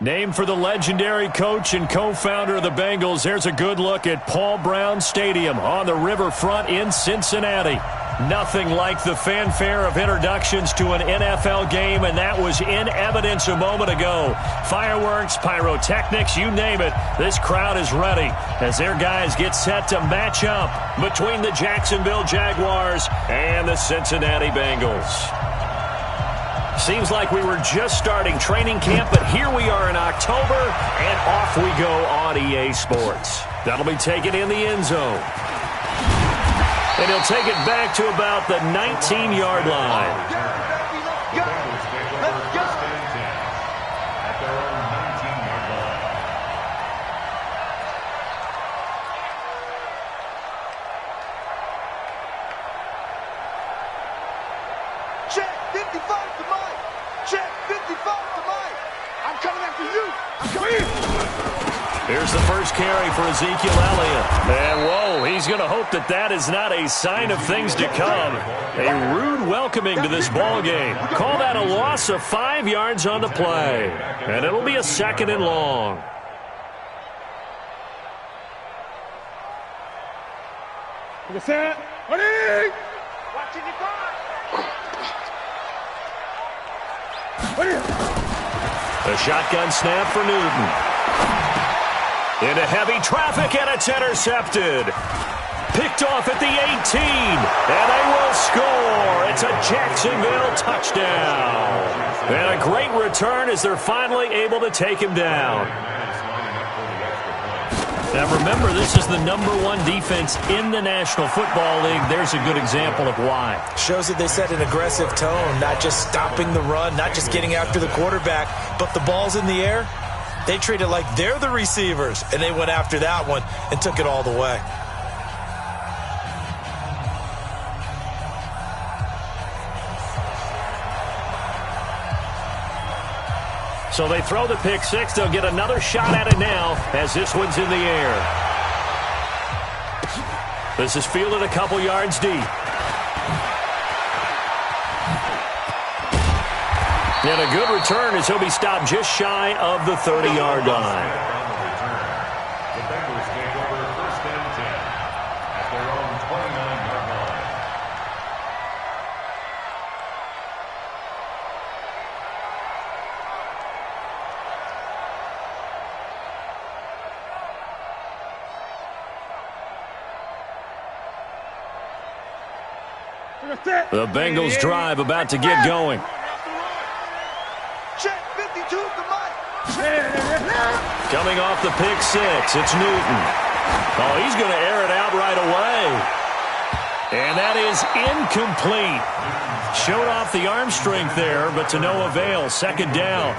Named for the legendary coach and co-founder of the Bengals, there's a good look at Paul Brown Stadium on the riverfront in Cincinnati. Nothing like the fanfare of introductions to an NFL game, and that was in evidence a moment ago. Fireworks, pyrotechnics, you name it, this crowd is ready as their guys get set to match up between the Jacksonville Jaguars and the Cincinnati Bengals. Seems like we were just starting training camp, but here we are in October, and off we go on EA Sports. That'll be taken in the end zone. And he'll take it back to about the 19-yard line. Check 55 to Mike. Check 55 to Mike. I'm coming after you. I'm coming in. Here's the first carry for Ezekiel Elliott. And whoa, he's going to hope that that is not a sign of things to come. A rude welcoming to this ball game. Call that a loss of 5 yards on the play. And it'll be a 2nd and long. Set. Ready. Watching your guard. A shotgun snap for Newton. Into heavy traffic, and it's intercepted. Picked off at the 18, and they will score. It's a Jacksonville touchdown. And a great return as they're finally able to take him down. Now remember, this is the #1 defense in the National Football League. There's a good example of why. Shows that they set an aggressive tone, not just stopping the run, not just getting after the quarterback, but the ball's in the air. They treat it like they're the receivers, and they went after that one and took it all the way. So they throw the pick six. They'll get another shot at it now as this one's in the air. This is fielded a couple yards deep. And a good return as he'll be stopped just shy of the 30-yard line. The Bengals take over 1st and 10 at their own 29-yard line. The Bengals drive about to get going. Check 52 to Mike. Coming off the pick six, it's Newton. Oh, he's going to air it out right away. And that is incomplete. Showed off the arm strength there, but to no avail. 2nd down.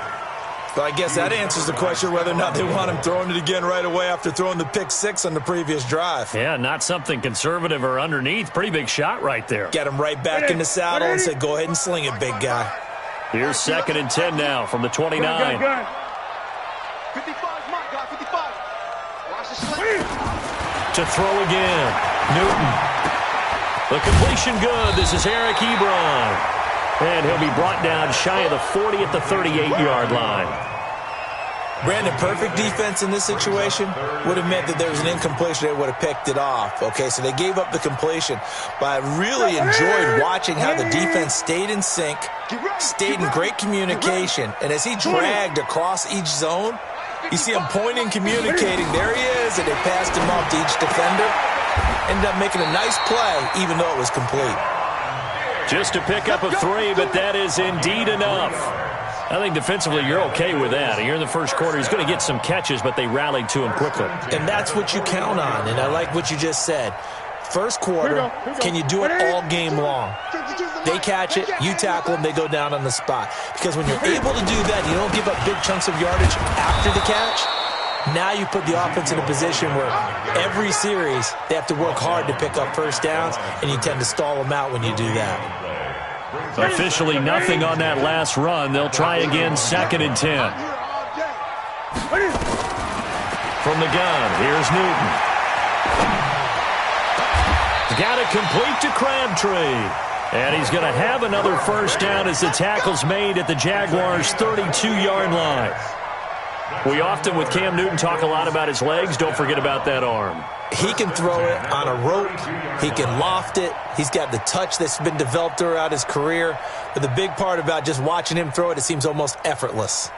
But I guess that answers the question whether or not they want him throwing it again right away after throwing the pick six on the previous drive. Yeah, not something conservative or underneath. Pretty big shot right there. Get him right back in the saddle and say, go ahead and sling it, big guy. Here's 2nd and 10 now from the 29. 55 Mike, guy, 55. Watch the sling. To throw again. Newton. The completion good. This is Eric Ebron. And he'll be brought down shy of the 40 at the 38-yard line. Brandon, perfect defense in this situation would have meant that there was an incompletion. They would have picked it off. Okay, so they gave up the completion. But I really enjoyed watching how the defense stayed in sync, stayed in great communication. And as he dragged across each zone, you see him pointing, communicating. There he is, and they passed him off to each defender. Ended up making a nice play, even though it was complete. Just a pickup of 3, but that is indeed enough. I think defensively you're okay with that. Here in the first quarter, he's going to get some catches, but they rallied to him quickly. And that's what you count on, and I like what you just said. First quarter, can you do it all game long? They catch it, you tackle them, they go down on the spot. Because when you're able to do that, you don't give up big chunks of yardage after the catch. Now you put the offense in a position where every series they have to work hard to pick up first downs, and you tend to stall them out when you do that. Officially nothing on that last run. They'll try again, 2nd and 10. From the gun, here's Newton. Got it complete to Crabtree. And he's going to have another first down as the tackle's made at the Jaguars' 32-yard line. We often, with Cam Newton, talk a lot about his legs. Don't forget about that arm. He can throw it on a rope. He can loft it. He's got the touch that's been developed throughout his career. But the big part about just watching him throw it, it seems almost effortless.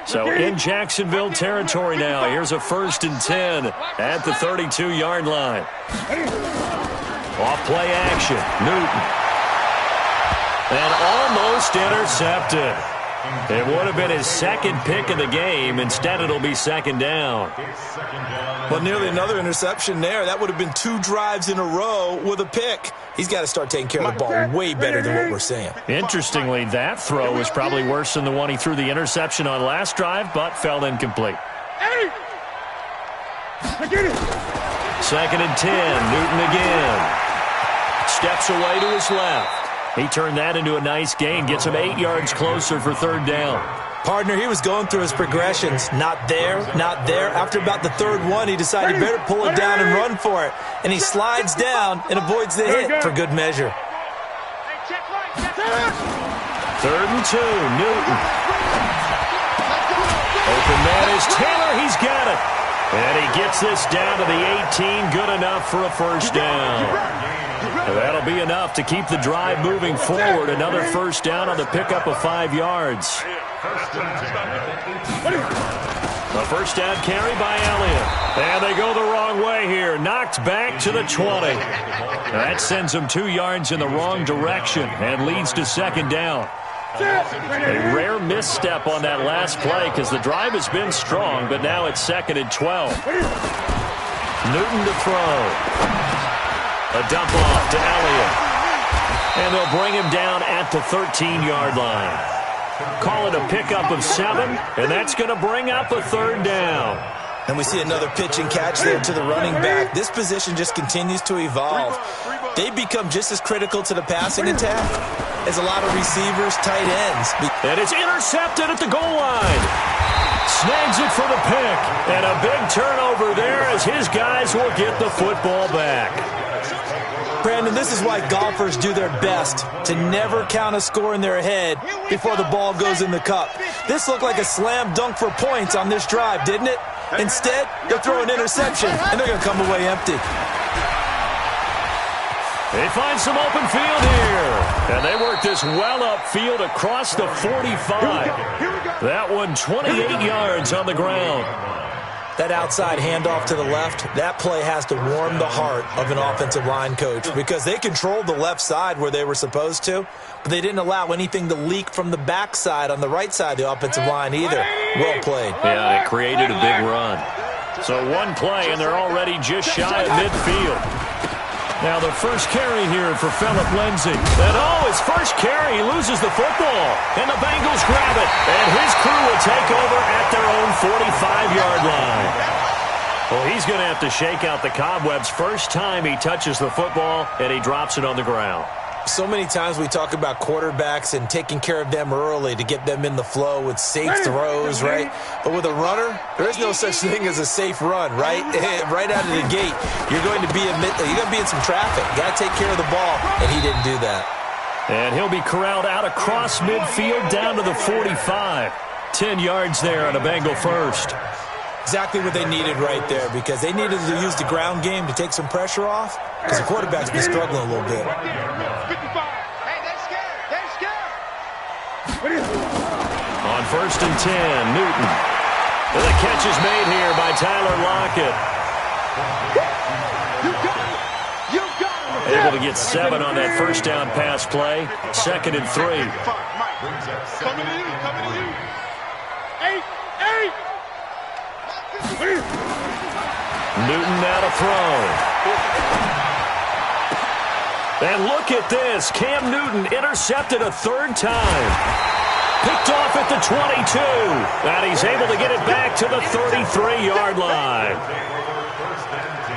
So in Jacksonville territory now, here's a 1st and 10 at the 32-yard line. Off play action, Newton. And almost intercepted. It would have been his second pick of the game. Instead, it'll be 2nd down. Well, nearly another interception there. That would have been 2 drives in a row with a pick. He's got to start taking care of the ball way better than what we're seeing. Interestingly, that throw was probably worse than the one he threw the interception on last drive, but fell incomplete. 2nd and 10, Newton again. Steps away to his left. He turned that into a nice gain, gets him 8 yards closer for 3rd down. Partner, he was going through his progressions. Not there, not there. After about the 3rd one, he decided he better pull it down and run for it. And he slides down and avoids the hit for good measure. 3rd and 2, Newton. Open man is Taylor. He's got it. And he gets this down to the 18. Good enough for a 1st down. That'll be enough to keep the drive moving forward. Another 1st down on the pickup of 5 yards. A 1st down carry by Elliott. And they go the wrong way here. Knocked back to the 20. That sends them 2 yards in the wrong direction and leads to 2nd down. A rare misstep on that last play because the drive has been strong, but now it's 2nd and 12. Newton to throw. A dump off to Elliott. And they'll bring him down at the 13-yard line. Call it a pickup of 7, and that's going to bring up a 3rd down. And we see another pitch and catch there to the running back. This position just continues to evolve. They become just as critical to the passing attack as a lot of receivers, tight ends. And it's intercepted at the goal line. Snags it for the pick. And a big turnover there as his guys will get the football back. Brandon, this is why golfers do their best to never count a score in their head before the ball goes in the cup. This looked like a slam dunk for points on this drive, didn't it? Instead, they'll throw an interception, and they're going to come away empty. They find some open field here. And they work this well upfield across the 45. That one 28 yards on the ground. That outside handoff to the left, that play has to warm the heart of an offensive line coach because they controlled the left side where they were supposed to, but they didn't allow anything to leak from the backside on the right side of the offensive line either. Well played. Yeah, it created a big run. So one play, and they're already just shy of midfield. Now the first carry here for Phillip Lindsay. And his first carry, he loses the football. And the Bengals grab it. And his crew will take over at their own 45-yard line. Well, he's going to have to shake out the cobwebs first time he touches the football, and he drops it on the ground. So many times we talk about quarterbacks and taking care of them early to get them in the flow with safe throws, right? But with a runner, there is no such thing as a safe run, right? Right out of the gate, you're going to be in some traffic. You got to take care of the ball, and he didn't do that. And he'll be corralled out across midfield down to the 45. 10 yards there on a Bengal first. Exactly what they needed right there because they needed to use the ground game to take some pressure off because the quarterback's been struggling a little bit. Hey, they're scared. They're scared. On 1st and 10, Newton. And the catch is made here by Tyler Lockett. You got him. Able to get 7 on that 1st down pass play. 2nd and 3. Coming to you. Coming to you. 8. Newton now to throw. And look at this. Cam Newton intercepted a 3rd time. Picked off at the 22. And he's able to get it back to the 33-yard line. First and 10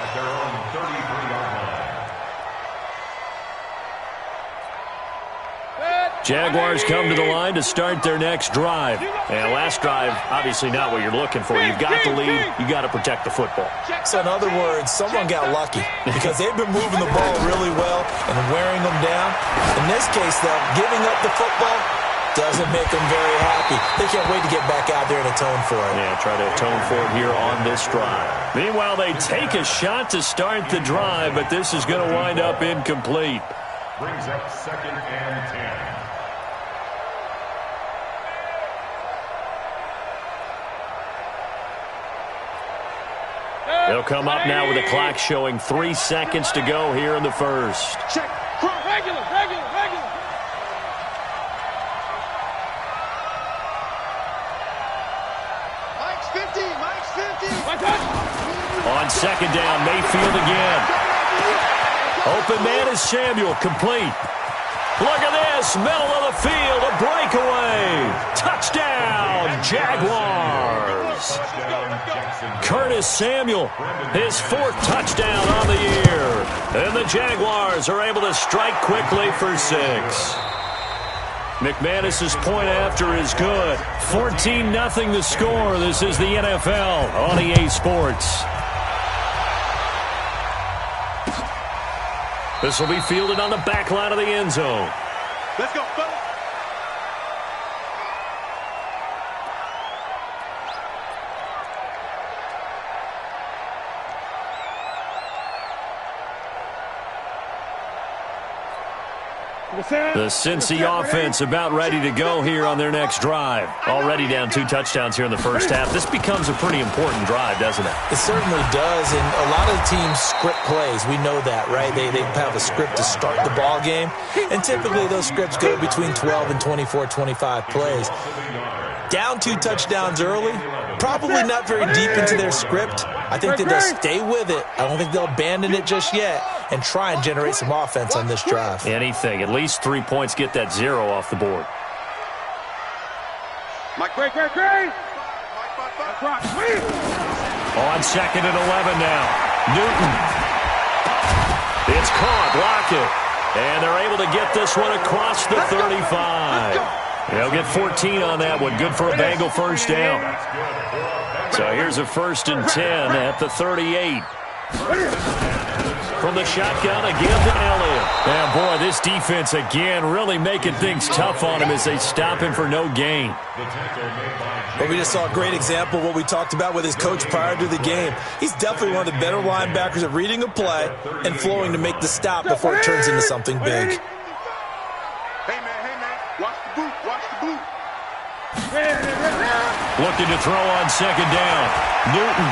at their own 33-yard line. Jaguars come to the line to start their next drive. And last drive, obviously not what you're looking for. You've got the lead. You've got to protect the football. So in other words, someone got lucky because they've been moving the ball really well and wearing them down. In this case, though, giving up the football, Doesn't make them very happy. They can't wait to get back out there and atone for it. Yeah, try to atone for it here on this drive. Meanwhile, they take a shot to start the drive, but this is going to wind up incomplete. Brings up 2nd and 10. They'll come up now with the clock showing 3 seconds to go here in the first. Check. Regular. Mike's 50. On 2nd down, Mayfield again. Open man is Samuel, complete. Look at this, middle of the field, a breakaway. Touchdown, Jaguars. Curtis Samuel, his 4th touchdown on the year. And the Jaguars are able to strike quickly for 6. McManus's point after is good. 14-0 the score. This is the NFL on EA Sports. This will be fielded on the back line of the end zone. Let's go, fellas. The Cincy offense about ready to go here on their next drive. Already down 2 touchdowns here in the first half. This becomes a pretty important drive, doesn't it? It certainly does, and a lot of the teams script plays. We know that, right? They have a script to start the ball game, and typically those scripts go between 12 and 24, 25 plays. Down 2 touchdowns early, probably not very deep into their script. I think that they'll stay with it. I don't think they'll abandon it just yet and try and generate some offense on this drive. Anything. At least 3 points, get that 0 off the board. Great. On 2nd and 11 now. Newton. It's caught. Lockett. And they're able to get this one across the 35. They'll get 14 on that one. Good for a Bengal first down. So here's a 1st and 10 at the 38. From the shotgun again to Elliott. And boy, this defense again really making things tough on him as they stop him for no gain. But we just saw a great example of what we talked about with his coach prior to the game. He's definitely one of the better linebackers at reading a play and flowing to make the stop before it turns into something big. Hey, man. Watch the boot. Looking to throw on 2nd down. Newton.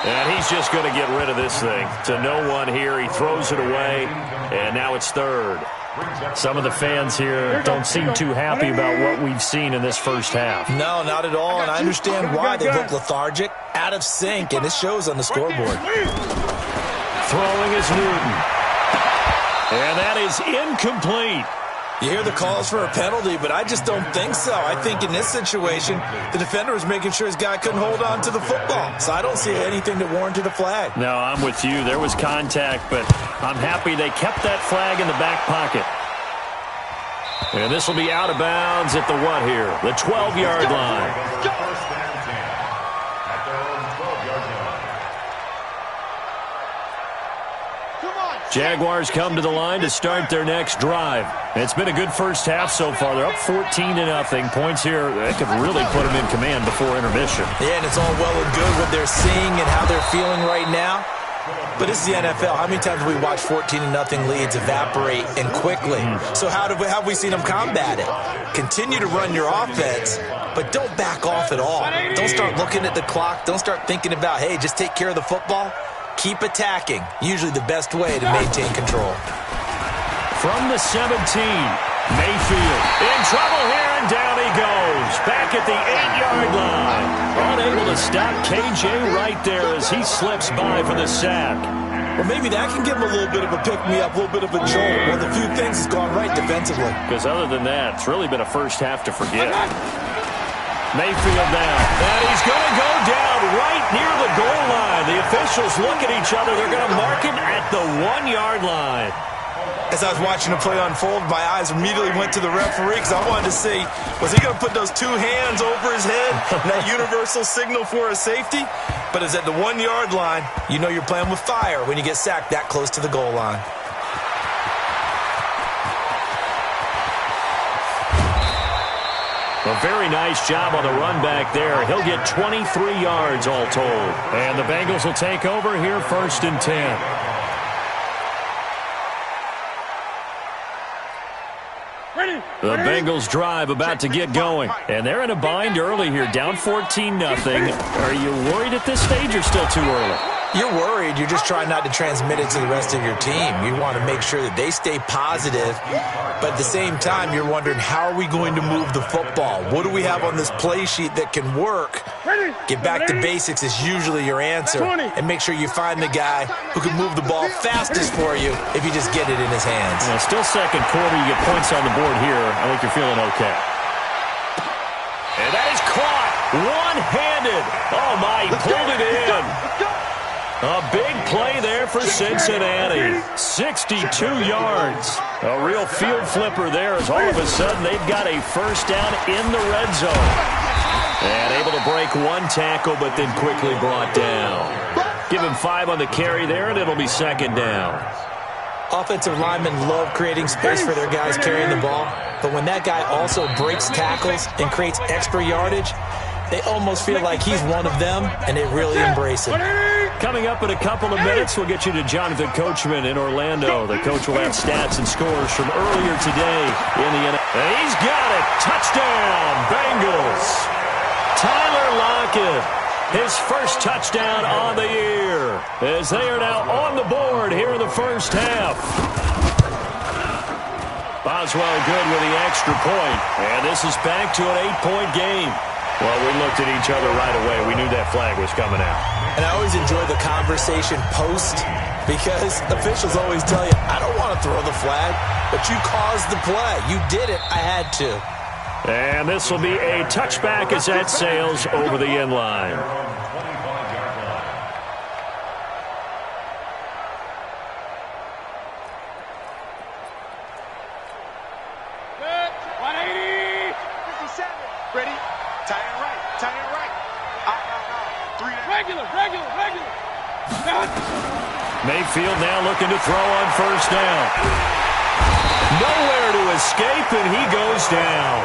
And he's just going to get rid of this thing. To no one here. He throws it away. And now it's 3rd. Some of the fans here don't seem too happy about what we've seen in this first half. No, not at all. And I understand why. They look lethargic, out of sync, and it shows on the scoreboard. Throwing is Newton. And that is incomplete. You hear the calls for a penalty, but I just don't think so. I think in this situation, the defender was making sure his guy couldn't hold on to the football. So I don't see anything that warranted a flag. No, I'm with you. There was contact, but I'm happy they kept that flag in the back pocket. And this will be out of bounds at the what here? The 12-yard line. Jaguars come to the line to start their next drive. It's been a good first half so far. They're up 14-0. Points here that could really put them in command before intermission. Yeah, and it's all well and good what they're seeing and how they're feeling right now. But this is the NFL. How many times have we watched 14-0 leads evaporate and quickly? So how have we seen them combat it? Continue to run your offense, but don't back off at all. Don't start looking at the clock. Don't start thinking about, hey, just take care of the football. Keep attacking. Usually the best way to maintain control. From the 17, Mayfield in trouble here, and down he goes. Back at the 8-yard line. Unable to stop KJ right there as he slips by for the sack. Well, maybe that can give him a little bit of a pick-me-up, a little bit of a jolt. One of the few things has gone right defensively. Because other than that, it's really been a first half to forget. Mayfield now, and he's going to go down right near the goal line. The officials look at each other. They're going to mark him at the 1-yard line. As I was watching the play unfold, my eyes immediately went to the referee because I wanted to see, was he going to put those 2 hands over his head, that universal signal for a safety? But it's at the 1-yard line. You know you're playing with fire when you get sacked that close to the goal line. A very nice job on the run back there. He'll get 23 yards all told. And the Bengals will take over here, 1st and 10. The Bengals drive about to get going. And they're in a bind early here, down 14-0. Are you worried at this stage or still too early? You're worried. You're just trying not to transmit it to the rest of your team. You want to make sure that they stay positive. But at the same time, you're wondering, how are we going to move the football? What do we have on this play sheet that can work? Get back to basics is usually your answer. And make sure you find the guy who can move the ball fastest for you if you just get it in his hands. Yeah, still second quarter. You get points on the board here. I think you're feeling okay. And that is caught. One-handed. Oh, my. He pulled it in. A big play there for Cincinnati. 62 yards. A real field flipper there as all of a sudden they've got a first down in the red zone. And able to break one tackle, but then quickly brought down. Give him 5 on the carry there, and it'll be 2nd down. Offensive linemen love creating space for their guys carrying the ball. But when that guy also breaks tackles and creates extra yardage, they almost feel like he's one of them, and they really embrace it. Coming up in a couple of minutes, we'll get you to Jonathan Coachman in Orlando. The coach will have stats and scores from earlier today in the NFL. And he's got it. Touchdown, Bengals. Tyler Lockett, his first touchdown on the year, as they are now on the board here in the first half. Boswell good with the extra point, and this is back to an 8-point game. Well, we looked at each other right away. We knew that flag was coming out. And I always enjoy the conversation post, because officials always tell you, I don't want to throw the flag, but you caused the play. You did it. I had to. And this will be a touchback as that sails over the end line. Ready? Tie it right. Tie it right. Regular. Mayfield now looking to throw on first down. Nowhere to escape, and he goes down.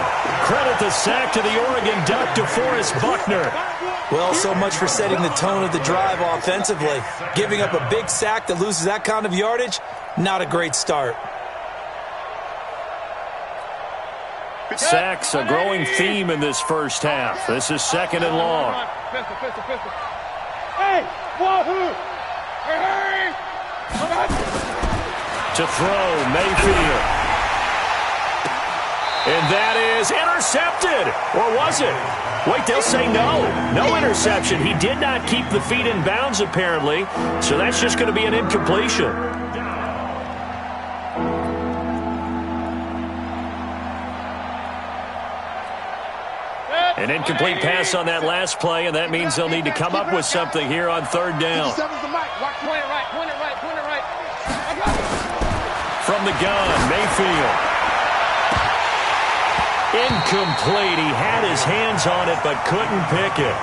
Credit the sack to the Oregon Duck, DeForest Buckner. Well, so much for setting the tone of the drive offensively. Giving up a big sack that loses that kind of yardage, not a great start. Sacks, a growing theme in this first half. This is 2nd and long. Hey, wahoo! Hey! To throw, Mayfield. And that is intercepted. Or was it? Wait, they'll say no. No interception. He did not keep the feet in bounds, apparently. So that's just going to be an incompletion. An incomplete pass on that last play, and that means they'll need to come up with something here on 3rd down. From the gun, Mayfield. Incomplete. He had his hands on it, but couldn't pick it.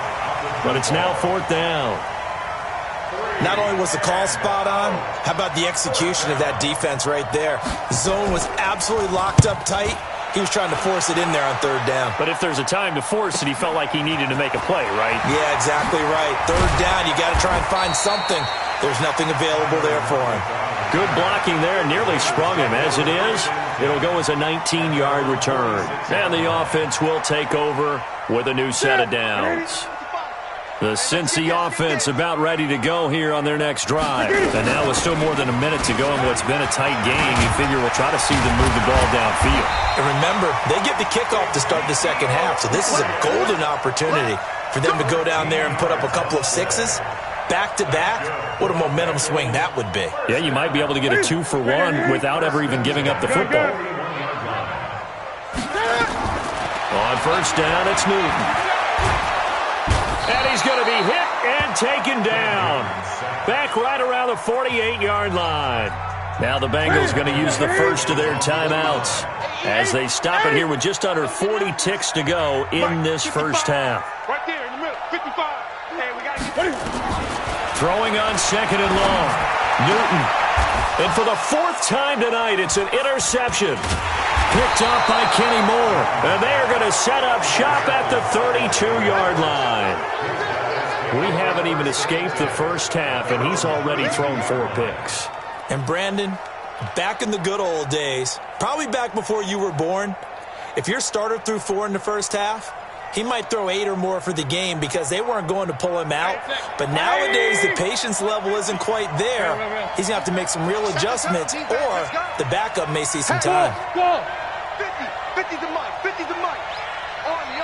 But it's now 4th down. Not only was the call spot on, how about the execution of that defense right there? The zone was absolutely locked up tight. He was trying to force it in there on 3rd down. But if there's a time to force it, he felt like he needed to make a play, right? Yeah, exactly right. 3rd down, you got to try and find something. There's nothing available there for him. Good blocking there, nearly sprung him. As it is, it'll go as a 19-yard return. And the offense will take over with a new set of downs. The Cincy offense about ready to go here on their next drive. And now with still more than a minute to go in what's been a tight game, you figure we'll try to see them move the ball downfield. And remember, they get the kickoff to start the second half, so this is a golden opportunity for them to go down there and put up a couple of sixes. Back-to-back, what a momentum swing that would be. Yeah, you might be able to get a 2-for-1 without ever even giving up the football. On first down, it's Newton. And he's going to be hit and taken down. Back right around the 48-yard line. Now the Bengals going to use the first of their timeouts as they stop it here with just under 40 ticks to go in this first half. Right there in the middle, 55. Hey, we got to get Throwing on 2nd and long. Newton. And for the 4th time tonight, it's an interception. picked up by Kenny Moore. And they're going to set up shop at the 32-yard line. We haven't even escaped the first half, and he's already thrown 4 picks. And Brandon, back in the good old days, probably back before you were born, if your starter threw 4 in the first half, he might throw 8 or more for the game because they weren't going to pull him out. But nowadays, the patience level isn't quite there. He's going to have to make some real adjustments, or the backup may see some time. 50 to Mike, 50 to Mike. Army.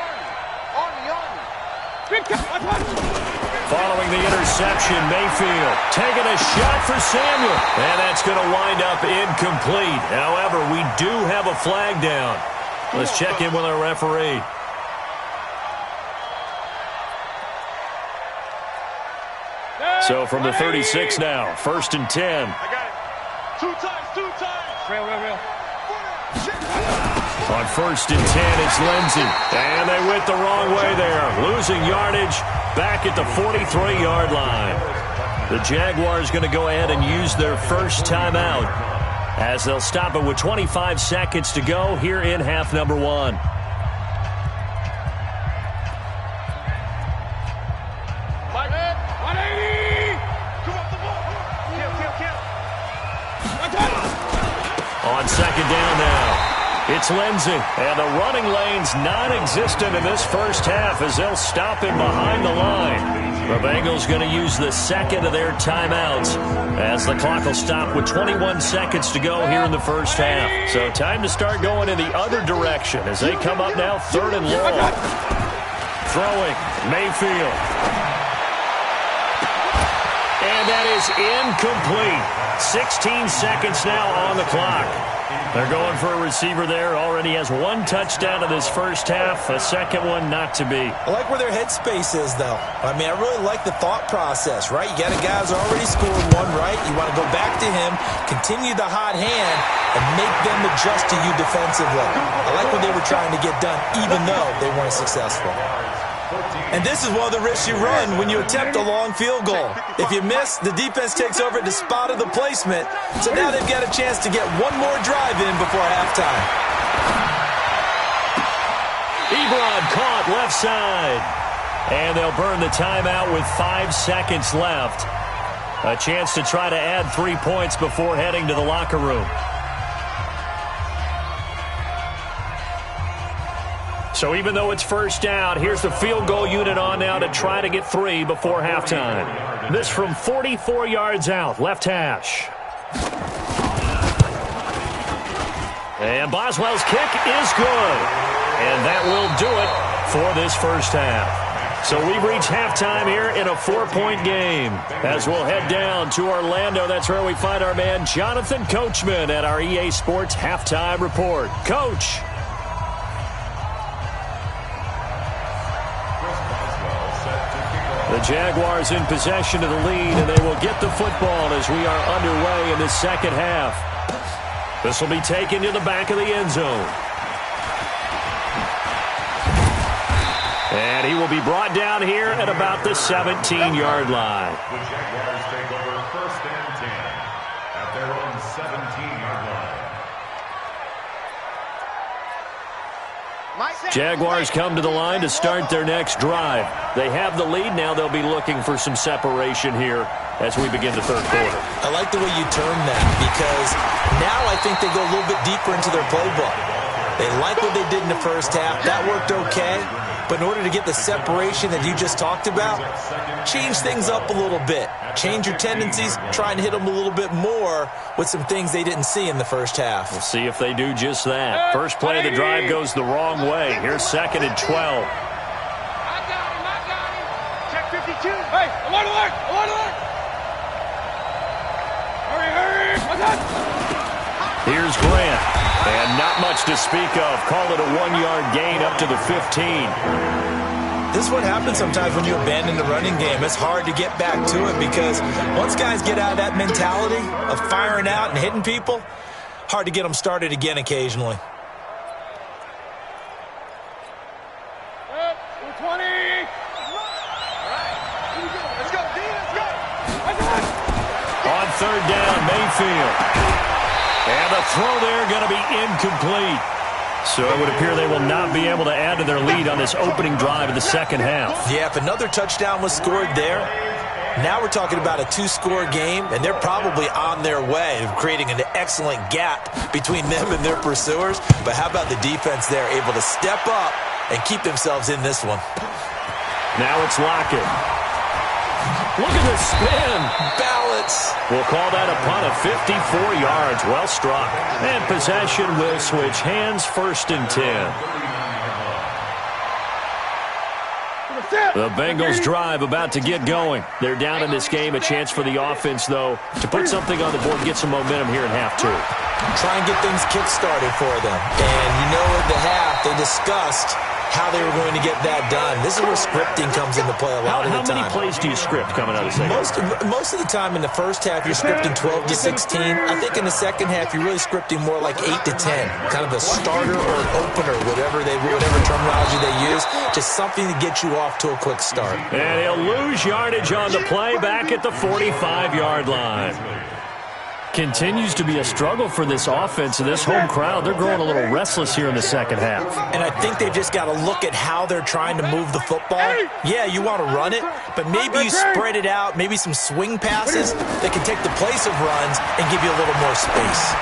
Following the interception, Mayfield taking a shot for Samuel. And that's going to wind up incomplete. However, we do have a flag down. Let's check in with our referee. So from the 36 now, 1st and 10. I got it. 2 times. Real. On 1st and 10, it's Lindsey. And they went the wrong way there. Losing yardage back at the 43-yard line. The Jaguars going to go ahead and use their first timeout as they'll stop it with 25 seconds to go here in half number 1. On 2nd down now, it's Lindsey. And the running lane's non-existent in this first half as they'll stop him behind the line. The Bengals going to use the second of their timeouts as the clock will stop with 21 seconds to go here in the first half. So time to start going in the other direction as they come up now 3rd and long. Throwing, Mayfield. And that is incomplete. 16 seconds now on the clock. They're going for a receiver there. Already has 1 touchdown in this first half. A second one not to be. I like where their headspace is, though. I mean, I really like the thought process, right? You got a guy who's already scored 1, right? You want to go back to him, continue the hot hand, and make them adjust to you defensively. I like what they were trying to get done, even though they weren't successful. And this is one of the risks you run when you attempt a long field goal. If you miss, the defense takes over at the spot of the placement. So now they've got a chance to get one more drive in before halftime. Ebron caught left side. And they'll burn the timeout with 5 seconds left. A chance to try to add 3 points before heading to the locker room. So even though it's first down, here's the field goal unit on now to try to get 3 before halftime. This from 44 yards out, left hash. And Boswell's kick is good. And that will do it for this first half. So we've reached halftime here in a 4-point game. As we'll head down to Orlando, that's where we find our man Jonathan Coachman at our EA Sports Halftime Report. Coach. The Jaguars in possession of the lead, and they will get the football as we are underway in the second half. This will be taken to the back of the end zone. And he will be brought down here at about the 17-yard line. The Jaguars take over 1st and 10 at their own 17-yard line. Jaguars come to the line to start their next drive. They have the lead. Now they'll be looking for some separation here as we begin the third quarter. I like the way you term that because now I think they go a little bit deeper into their playbook. They like what they did in the first half. That worked okay. But in order to get the separation that you just talked about, change things up a little bit. Change your tendencies, try and hit them a little bit more with some things they didn't see in the first half. We'll see if they do just that. First play of the drive goes the wrong way. Here's 2nd and 12. I got him. Check 52. Hey, I want to work. Hurry. What's that? Here's Grant. And not much to speak of. Call it a 1-yard gain up to the 15. This is what happens sometimes when you abandon the running game. It's hard to get back to it because once guys get out of that mentality of firing out and hitting people, hard to get them started again occasionally. 220. Let's go, D. Let's go. On 3rd down, Mayfield. And the throw there going to be incomplete. So it would appear they will not be able to add to their lead on this opening drive of the second half. Yeah, if another touchdown was scored there, now we're talking about a two-score game, and they're probably on their way of creating an excellent gap between them and their pursuers. But how about the defense there, able to step up and keep themselves in this one? Now it's Lockett. Look at the spin. Balance. We'll call that a punt of 54 yards. Well struck. And possession will switch hands, 1st and 10. The Bengals drive about to get going. They're down in this game. A chance for the offense, though, to put something on the board, get some momentum here in half 2. Try and get things kick-started for them. And you know at the half, they discussed how they were going to get that done. This is where scripting comes into play a lot of the time. How many plays do you script coming out of the second half? Most of the time in the first half, you're scripting 12 to 16. I think in the second half, you're really scripting more like 8 to 10. Kind of a starter or an opener, whatever terminology they use. Just something to get you off to a quick start. And he'll lose yardage on the play back at the 45-yard line. Continues to be a struggle for this offense and this home crowd. They're growing a little restless here in the second half. And I think they've just got to look at how they're trying to move the football. Yeah, you want to run it, but maybe you spread it out, maybe some swing passes that can take the place of runs and give you a little more space.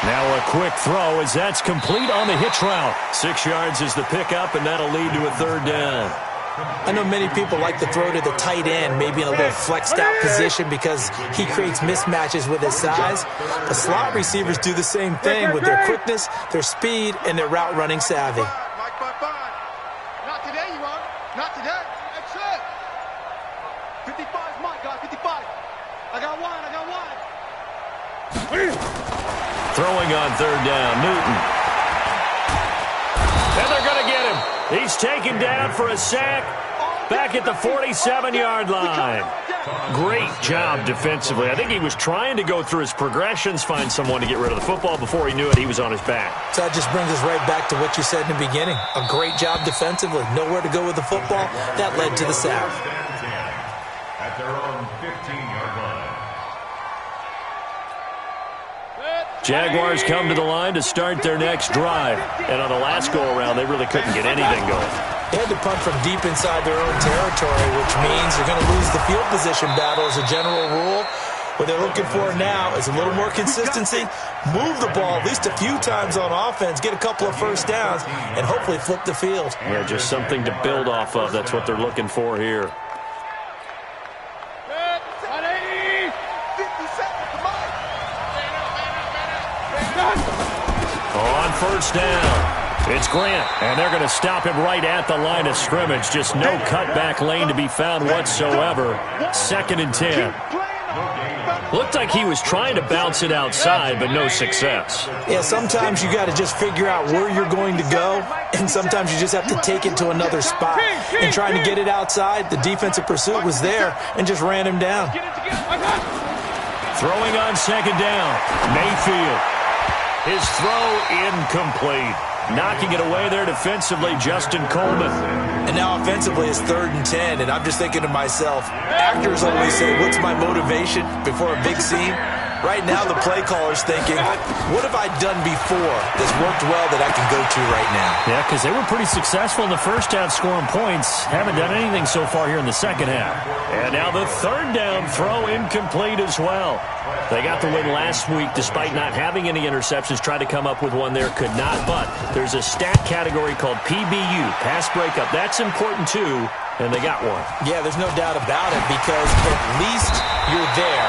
Now a quick throw as that's complete on the hitch route. 6 yards is the pickup, and that'll lead to a 3rd down. I know many people like to throw to the tight end, maybe in a little flexed out position because he creates mismatches with his size. The slot receivers do the same thing with their quickness, their speed, and their route running savvy. Not today, you are. Not today. That's it. 55 is mine, guys. 55. I got one. Throwing on 3rd down, Newton. And they're going to get him. He's taken down for a sack back at the 47-yard line. Great job defensively. I think he was trying to go through his progressions, find someone to get rid of the football. Before he knew it, he was on his back. So that just brings us right back to what you said in the beginning. A great job defensively. Nowhere to go with the football. That led to the sack. At their own 15-yard line. Jaguars come to the line to start their next drive. And on the last go-around, they really couldn't get anything going. They had to punt from deep inside their own territory, which means they're going to lose the field position battle as a general rule. What they're looking for now is a little more consistency, move the ball at least a few times on offense, get a couple of first downs, and hopefully flip the field. Yeah, just something to build off of. That's what they're looking for here. On 1st down, it's Grant, and they're going to stop him right at the line of scrimmage. Just no cutback lane to be found whatsoever. 2nd and 10. Looked like he was trying to bounce it outside, but no success. Yeah, sometimes you got to just figure out where you're going to go, and sometimes you just have to take it to another spot. And trying to get it outside, the defensive pursuit was there and just ran him down. Throwing on 2nd down, Mayfield. His throw incomplete. Knocking it away there defensively, Justin Coleman. And now offensively it's 3rd and 10, and I'm just thinking to myself, actors always say, what's my motivation before a big scene? Right now the play caller's thinking, what have I done before that's worked well that I can go to right now? Yeah, because they were pretty successful in the first half scoring points. Haven't done anything so far here in the second half. And now the 3rd down throw incomplete as well. They got the win last week despite not having any interceptions. Tried to come up with one there, could not. But there's a stat category called PBU, pass breakup. That's important too, and they got one. Yeah, there's no doubt about it because at least you're there,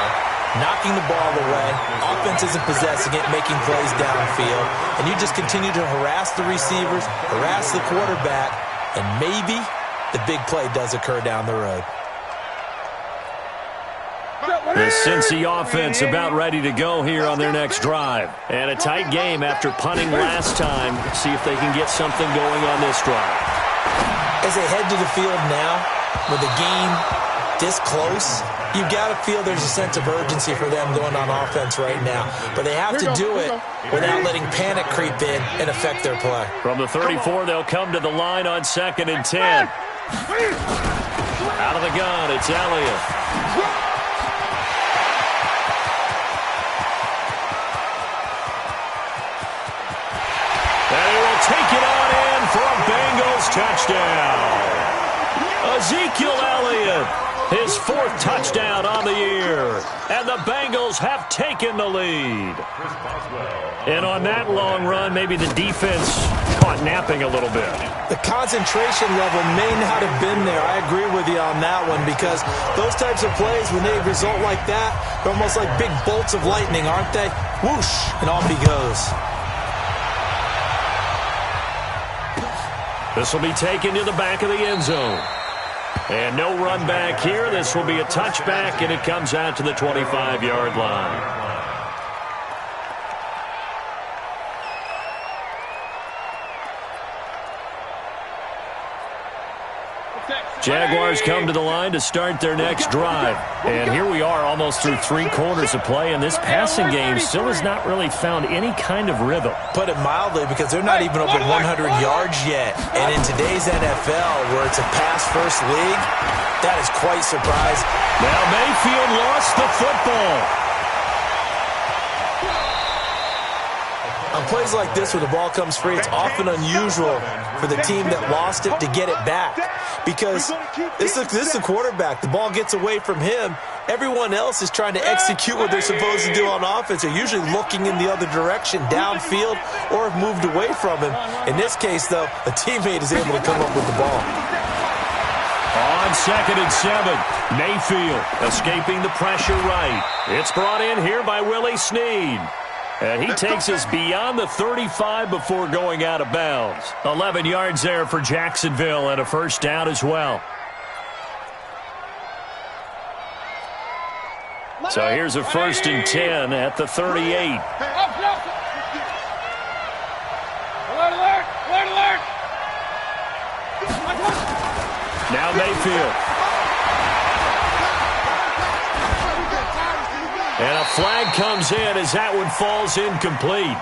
knocking the ball away. Offense isn't possessing it, making plays downfield. And you just continue to harass the receivers, harass the quarterback, and maybe the big play does occur down the road. The Cincy offense about ready to go here on their next drive. And a tight game after punting last time. See if they can get something going on this drive. As they head to the field now, with the game this close, you've got to feel there's a sense of urgency for them going on offense right now. But they have to do it without letting panic creep in and affect their play. From the 34, they'll come to the line on 2nd and 10. Out of the gun, it's Elliott. touchdown. Ezekiel Elliott, his 4th touchdown on the year. And the Bengals have taken the lead. And on that long run, maybe the defense caught napping a little bit. The concentration level may not have been there. I agree with you on that one, because those types of plays, when they result like that, they're almost like big bolts of lightning, aren't they? Whoosh, and off he goes. This will be taken to the back of the end zone. And no run back here. This will be a touchback, and it comes out to the 25-yard line. Jaguars come to the line to start their next drive. And here we are almost through 3 quarters of play, and this passing game still has not really found any kind of rhythm. Put it mildly, because they're not even over 100 yards yet. And in today's NFL, where it's a pass-first league, that is quite surprising. Now Mayfield lost the football. On plays like this, where the ball comes free, it's often unusual for the team that lost it to get it back, because this is a quarterback. The ball gets away from him. Everyone else is trying to execute what they're supposed to do on offense. They're usually looking in the other direction, downfield, or have moved away from him. In this case, though, a teammate is able to come up with the ball. On 2nd and 7, Mayfield escaping the pressure right. It's brought in here by Willie Snead. And he takes us beyond the 35 before going out of bounds. 11 yards there for Jacksonville, and a first down as well. So here's a 1st and 10 at the 38. Now Mayfield. And a flag comes in as that one falls incomplete.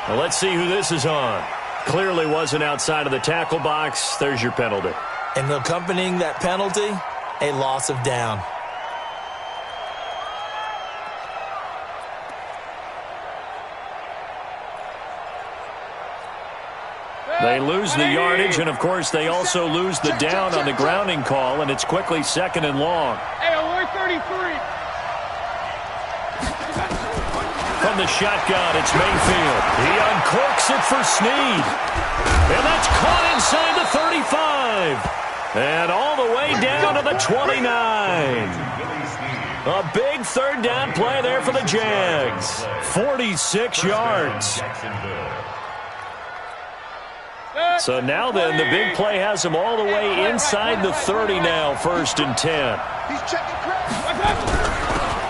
Well, let's see who this is on. Clearly wasn't outside of the tackle box. There's your penalty. And accompanying that penalty, a loss of down. They lose the yardage, and, of course, they also lose the down on the grounding call, and it's quickly 2nd and long. Hey, we're 33. From the shotgun, it's Mayfield. He uncorks it for Snead. And that's caught inside the 35. And all the way down to the 29. A big 3rd down play there for the Jags. 46 yards. So now then, the big play has him all the way inside the 30 now, 1st and 10. He's checking crack.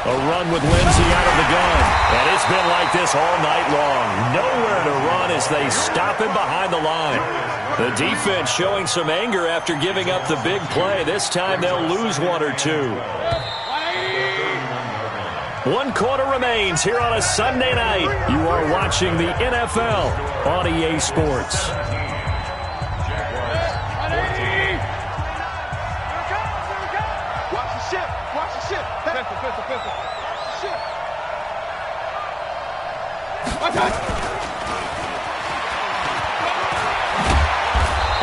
A run with Lindsey out of the gun. And it's been like this all night long. Nowhere to run as they stop him behind the line. The defense showing some anger after giving up the big play. This time they'll lose 1 or 2. 1 quarter remains here on a Sunday night. You are watching the NFL on EA Sports.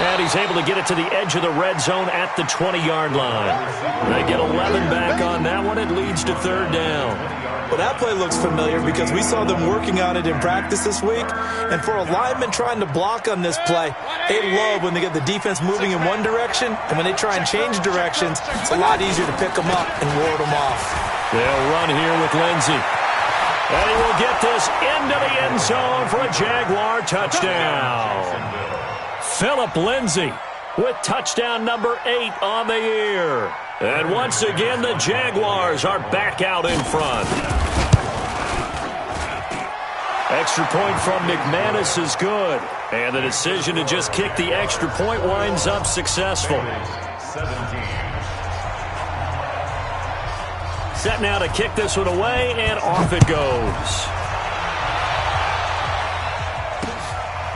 And he's able to get it to the edge of the red zone at the 20-yard line. They get 11 back on that one. It leads to 3rd down. Well, that play looks familiar because we saw them working on it in practice this week. And for a lineman trying to block on this play, they love when they get the defense moving in one direction. And when they try and change directions, it's a lot easier to pick them up and ward them off. They'll run here with Lindsey. And he will get this into the end zone for a Jaguar touchdown. Philip Lindsey with touchdown number 8 on the year. And once again, the Jaguars are back out in front. Extra point from McManus is good. And the decision to just kick the extra point winds up successful. Set now to kick this one away, and off it goes.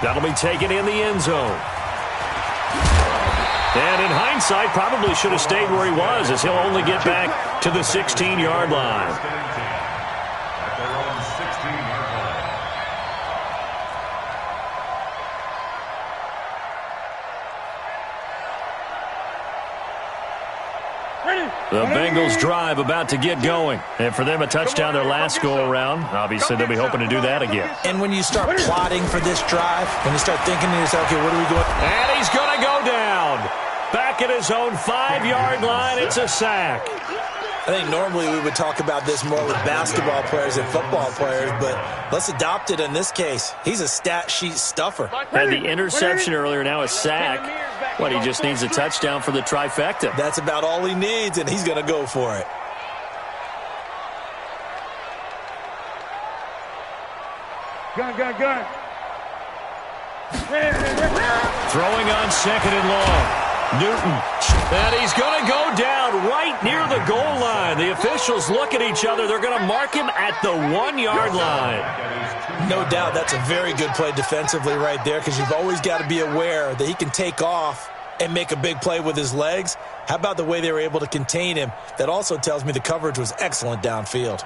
That'll be taken in the end zone. And in hindsight, probably should have stayed where he was, as he'll only get back to the 16-yard line. The Bengals drive about to get going. And for them, a touchdown their last go-around. Obviously, they'll be hoping to do that again. And when you start plotting for this drive, when you start thinking to yourself, okay, what are we going? And he's going to go down. Back at his own 5-yard line, it's a sack. I think normally we would talk about this more with basketball players and football players, but let's adopt it in this case. He's a stat sheet stuffer. Had the interception earlier, now a sack. What, he just needs a touchdown for the trifecta. That's about all he needs, and he's going to go for it. Gun. Throwing on 2nd and long. Newton. And he's going to go down right near the goal line. The officials look at each other. They're going to mark him at the 1-yard line. No doubt that's a very good play defensively right there, because you've always got to be aware that he can take off and make a big play with his legs. How about the way they were able to contain him? That also tells me the coverage was excellent downfield.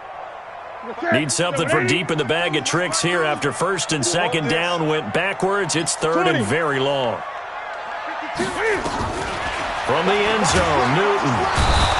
Need something from deep in the bag of tricks here after 1st and 2nd down went backwards. It's 3rd and very long. From the end zone, Newton.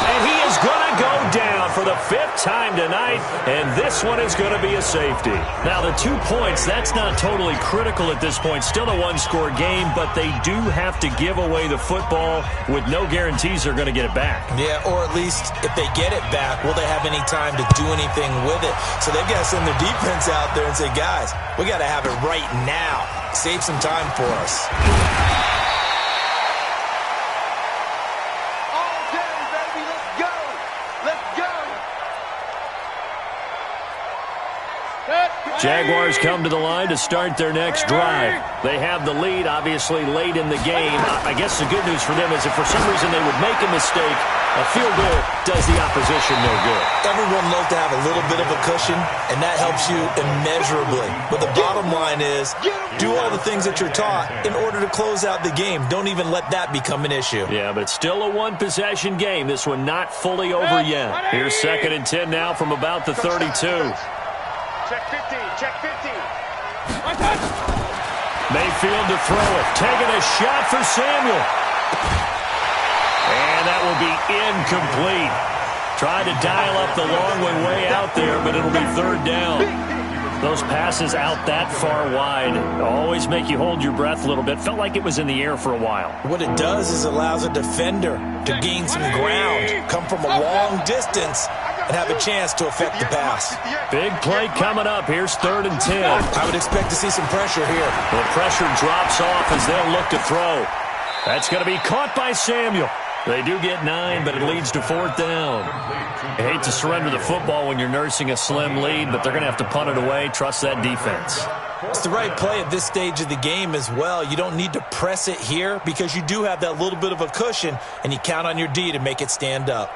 And he is going to go down for the 5th time tonight, and this one is going to be a safety. Now, the 2 points, that's not totally critical at this point. Still a 1-score game, but they do have to give away the football with no guarantees they're going to get it back. Yeah, or at least if they get it back, will they have any time to do anything with it? So they've got to send their defense out there and say, guys, we got to have it right now. Save some time for us. Jaguars come to the line to start their next drive. They have the lead, obviously, late in the game. I guess the good news for them is if for some reason they would make a mistake, a field goal does the opposition no good. Everyone loves to have a little bit of a cushion, and that helps you immeasurably. But the bottom line is, do all the things that you're taught in order to close out the game. Don't even let that become an issue. Yeah, but it's still a one-possession game. This one not fully over yet. Here's 2nd and 10 now from about the 32. Check 50. Mayfield to throw it. Taking a shot for Samuel. And that will be incomplete. Tried to dial up the long one way out there, but it'll be 3rd down. Those passes out that far wide always make you hold your breath a little bit. Felt like it was in the air for a while. What it does is allows a defender to gain some ground, come from a long distance, and have a chance to affect the pass. Big play coming up. Here's 3rd and 10. I would expect to see some pressure here. The pressure drops off as they'll look to throw. That's going to be caught by Samuel. They do get 9, but it leads to 4th down. I hate to surrender the football when you're nursing a slim lead, but they're going to have to punt it away. Trust that defense. It's the right play at this stage of the game as well. You don't need to press it here because you do have that little bit of a cushion, and you count on your D to make it stand up.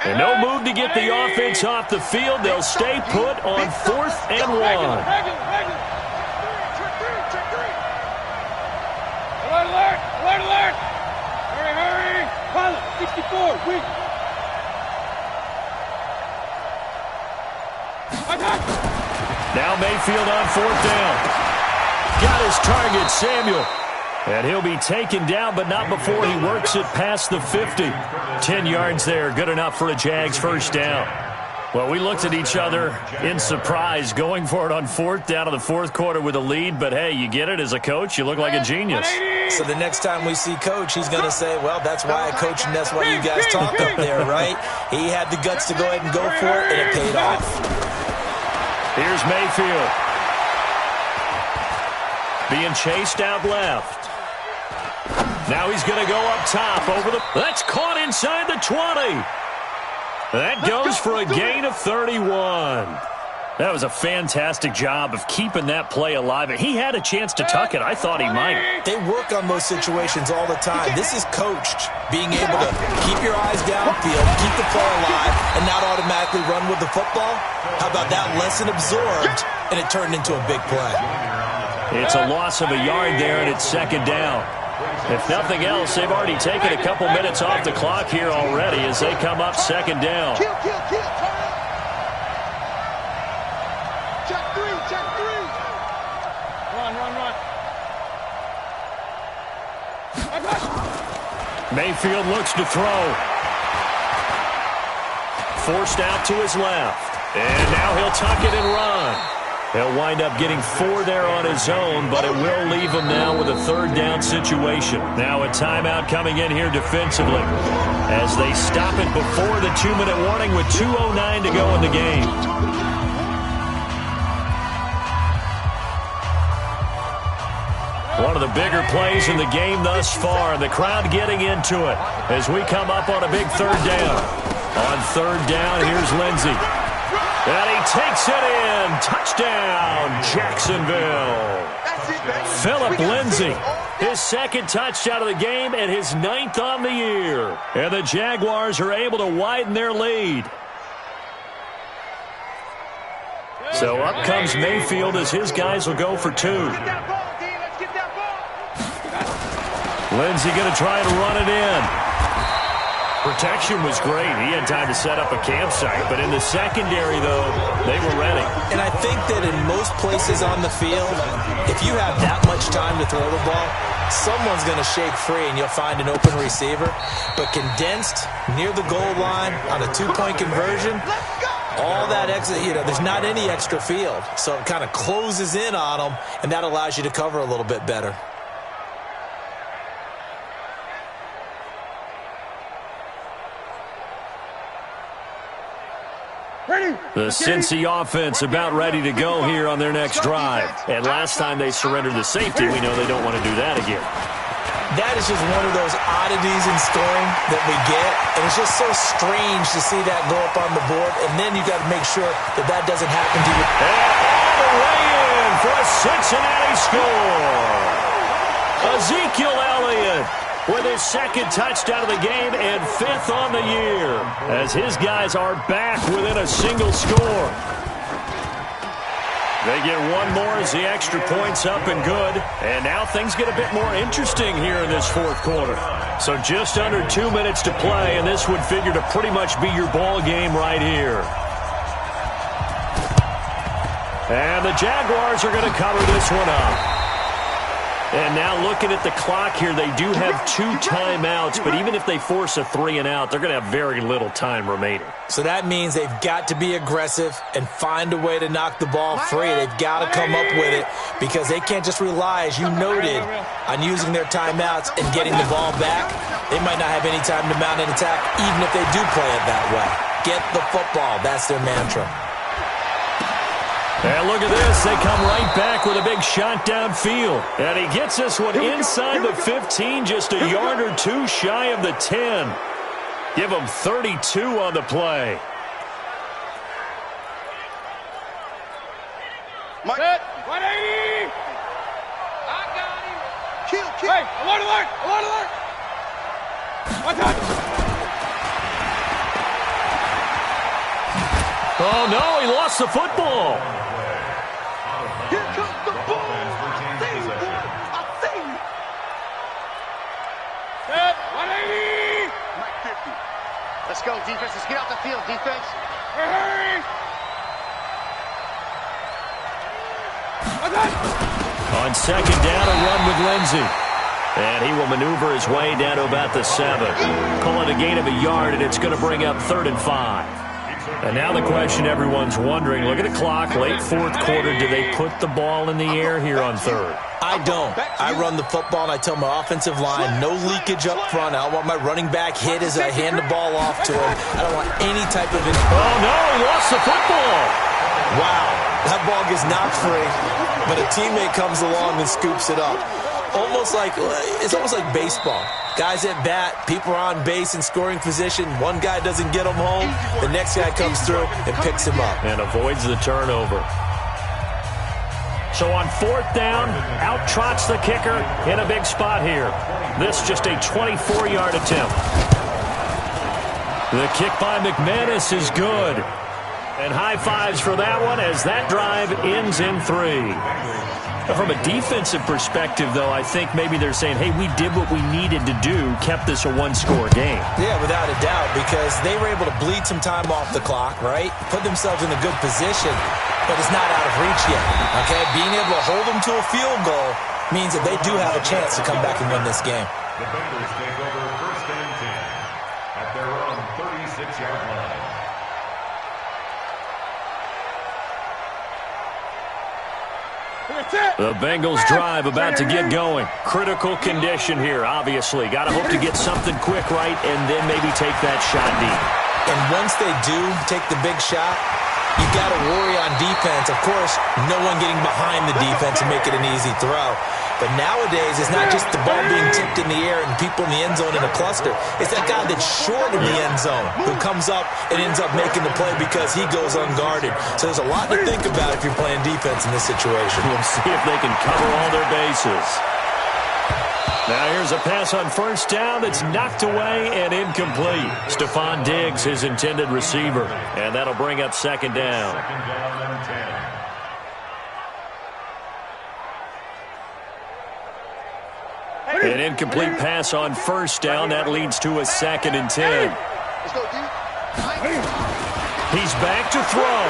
And no move to get the offense off the field. They'll stay put on 4th and 1. Alert! Hurry! Pilot, 64, weak. Now Mayfield on 4th down. Got his target, Samuel. And he'll be taken down, but not before he works it past the 50. 10 yards there, good enough for a Jags 1st down. Well, we looked at each other in surprise going for it on 4th down in the 4th quarter with a lead, but hey, you get it as a coach, you look like a genius. So the next time we see Coach, he's going to say, well, that's why I coach and that's why you guys talk up there, right? He had the guts to go ahead and go for it, and it paid off. Here's Mayfield. Being chased out left. Now he's going to go up top over the... That's caught inside the 20. That goes for a gain of 31. That was a fantastic job of keeping that play alive. He had a chance to tuck it. I thought he might. They work on those situations all the time. This is coached, being able to keep your eyes downfield, keep the play alive, and not automatically run with the football. How about that lesson absorbed, and it turned into a big play. It's a loss of a yard there, and it's 2nd down. If nothing else, they've already taken a couple minutes off the clock here already as they come up 2nd down. Kill. Check 3. Run. Mayfield looks to throw. Forced out to his left. And now he'll tuck it and run. He'll wind up getting 4 there on his own, but it will leave him now with a 3rd down situation. Now a timeout coming in here defensively as they stop it before the 2-minute warning with 2:09 to go in the game. One of the bigger plays in the game thus far, and the crowd getting into it as we come up on a big 3rd down. On 3rd down, here's Lindsey. And he takes it in. Touchdown, Jacksonville. Philip Lindsey, his 2nd touchdown of the game and his 9th on the year. And the Jaguars are able to widen their lead. So up comes Mayfield as his guys will go for 2. Lindsey going to try to run it in. Protection was great. He had time to set up a campsite, but in the secondary, though, they were ready. And I think that in most places on the field, if you have that much time to throw the ball, someone's going to shake free and you'll find an open receiver. But condensed near the goal line on a 2-point conversion, all that extra, there's not any extra field. So it kind of closes in on them, and that allows you to cover a little bit better. The Cincy offense about ready to go here on their next drive. And last time they surrendered the safety, we know they don't want to do that again. That is just one of those oddities in scoring that we get. And it's just so strange to see that go up on the board. And then you got to make sure that that doesn't happen to you. And all the way in for a Cincinnati score. Ezekiel Elliott with his 2nd touchdown of the game and 5th on the year, as his guys are back within a single score. They get 1 more as the extra point's up and good, and now things get a bit more interesting here in this 4th quarter. So just under 2 minutes to play, and this would figure to pretty much be your ball game right here. And the Jaguars are going to cover this one up. And now looking at the clock here, they do have 2 timeouts, but even if they force a 3-and-out, they're going to have very little time remaining. So that means they've got to be aggressive and find a way to knock the ball free. They've got to come up with it because they can't just rely, as you noted, on using their timeouts and getting the ball back. They might not have any time to mount an attack, even if they do play it that way. Get the football. That's their mantra. And look at this. They come right back with a big shot downfield. And he gets this one inside the 15, just a yard or 2 shy of the 10. Give him 32 on the play. Set, 180. I got him. Kill. Hey, alert. One touch. Oh, no, he lost the football. Here comes the ball. I see you. Set, 180. Mike 50. Let's go, defense. Let's get out the field, defense. Hurry. On 2nd down, a run with Lindsey. And he will maneuver his way down to about the 7. Call it a gain of a yard, and it's going to bring up 3rd and 5. And now the question everyone's wondering, look at the clock, late 4th quarter, do they put the ball in the air here on 3rd? I don't. I run the football, and I tell my offensive line, no leakage up front. I don't want my running back hit as I hand the ball off to him. I don't want any type of... Oh, no, he lost the football. Wow, that ball gets knocked free, but a teammate comes along and scoops it up. It's almost like baseball. Guys at bat, people are on base in scoring position. One guy doesn't get him home. The next guy comes through and picks him up. And avoids the turnover. So on 4th down, out trots the kicker in a big spot here. This just a 24-yard attempt. The kick by McManus is good. And high fives for that one as that drive ends in 3. From a defensive perspective, though, I think maybe they're saying, hey, we did what we needed to do, kept this a 1-score game. Yeah, without a doubt, because they were able to bleed some time off the clock, right? Put themselves in a good position, but it's not out of reach yet, okay? Being able to hold them to a field goal means that they do have a chance to come back and win this game. The Bengals take over 1st and 10 at their own 36-yard line. The Bengals drive about to get going. Critical condition here, obviously. Got to hope to get something quick right and then maybe take that shot deep. And once they do take the big shot, you got to worry on defense. Of course, no one getting behind the defense and make it an easy throw. But nowadays, it's not just the ball being tipped in the air and people in the end zone in a cluster. It's that guy that's short in the end zone who comes up and ends up making the play because he goes unguarded. So there's a lot to think about if you're playing defense in this situation. We'll see if they can cover all their bases. Now here's a pass on 1st down that's knocked away and incomplete. Stephon Diggs, his intended receiver. And that'll bring up 2nd down. 2nd down and 10. An incomplete pass on 1st down. That leads to a 2nd and 10. He's back to throw.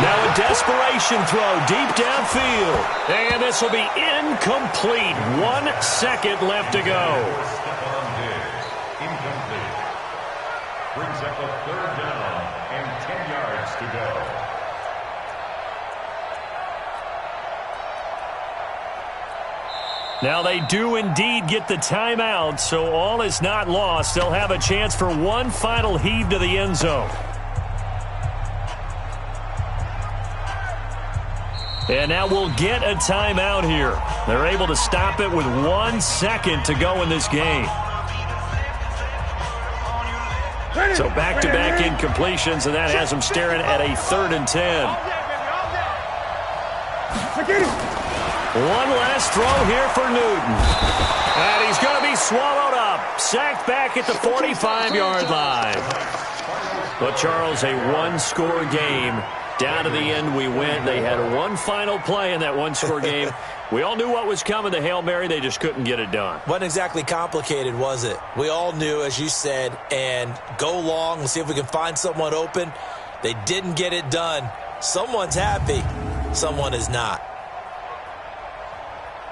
Now a desperation throw deep downfield. And this will be incomplete. 1 second left to go. Stephon Diggs, incomplete. Brings up a 3rd down and 10 yards to go. Now they do indeed get the timeout, so all is not lost. They'll have a chance for one final heave to the end zone. And now we'll get a timeout here. They're able to stop it with 1 second to go in this game. So back-to-back incompletions, and that has them staring at a 3rd and 10. One last throw here for Newton. And he's going to be swallowed up. Sacked back at the 45-yard line. But, Charles, a one-score game. Down to the end we went. They had one final play in that one-score game. We all knew what was coming, the Hail Mary. They just couldn't get it done. Wasn't exactly complicated, was it? We all knew, as you said, and go long. We'll see if we can find someone open. They didn't get it done. Someone's happy. Someone is not.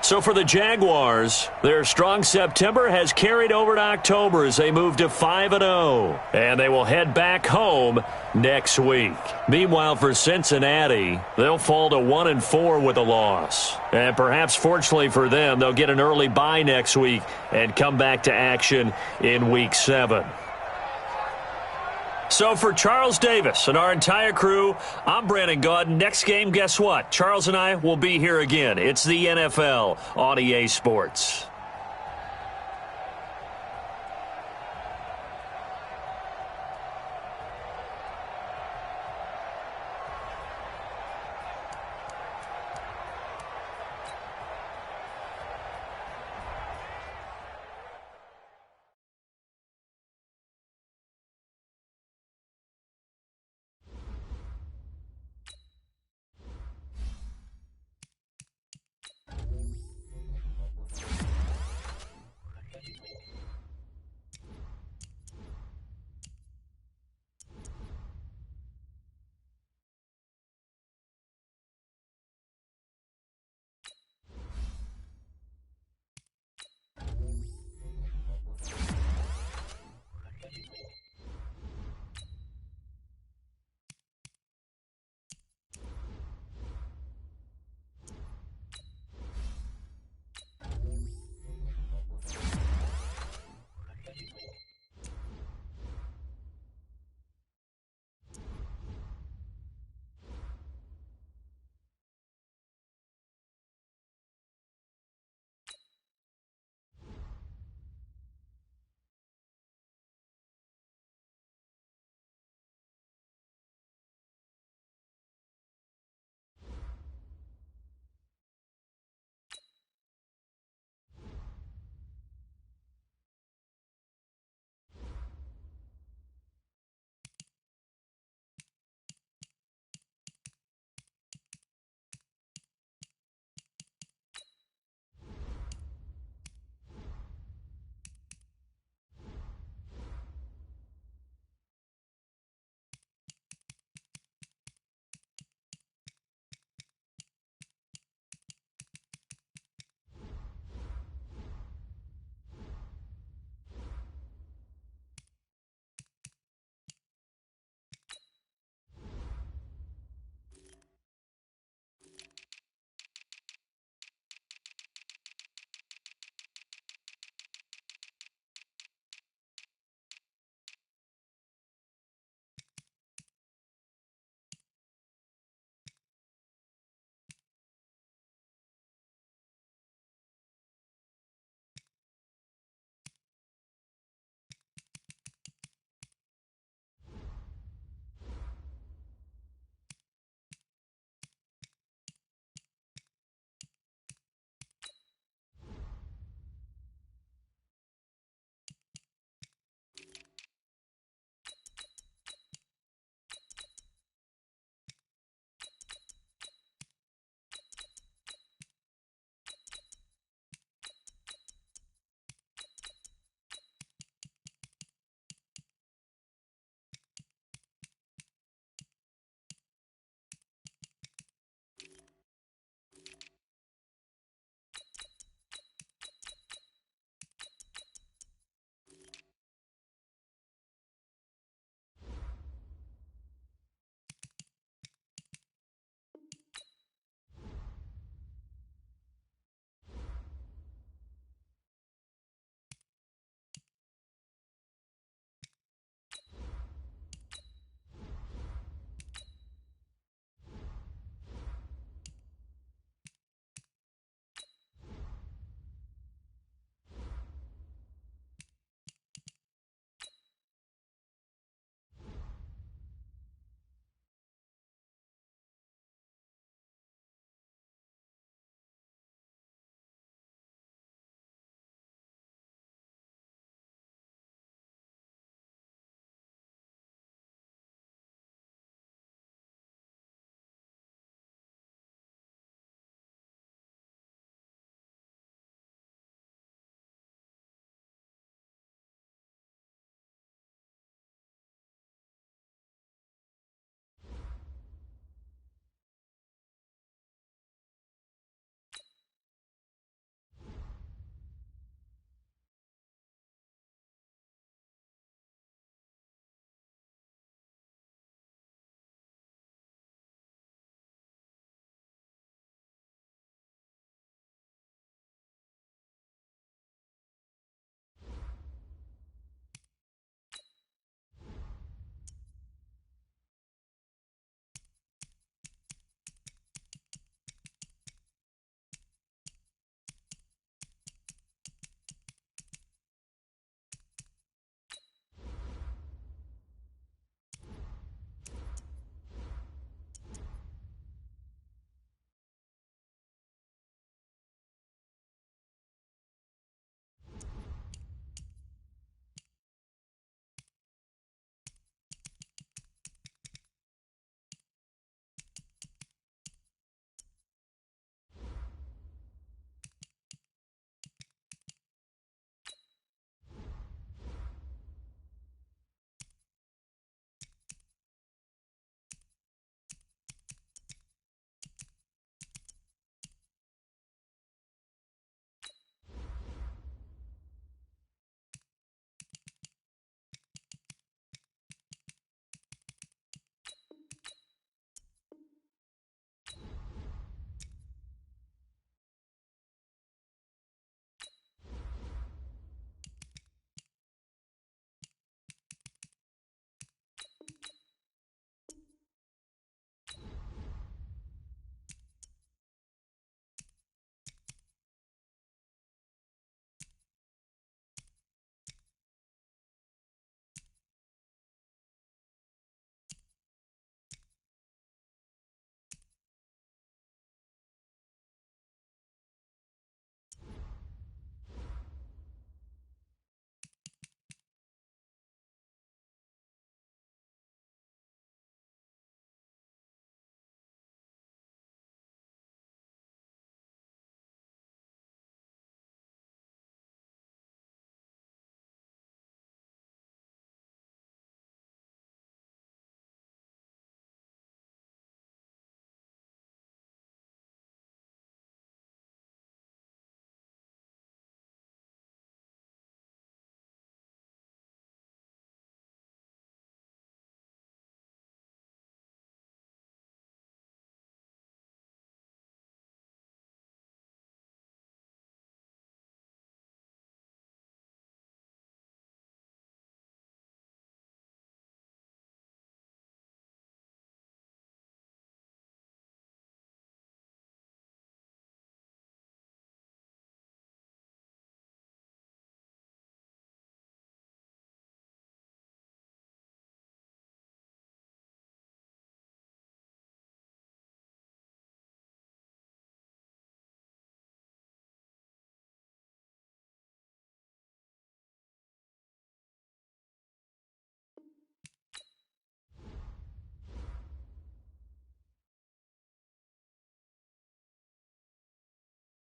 So for the Jaguars, their strong September has carried over to October as they move to 5-0. And they will head back home next week. Meanwhile, for Cincinnati, they'll fall to 1-4 with a loss. And perhaps fortunately for them, they'll get an early bye next week and come back to action in Week 7. So for Charles Davis and our entire crew, I'm Brandon Gaudin. Next game, guess what? Charles and I will be here again. It's the NFL on EA Sports.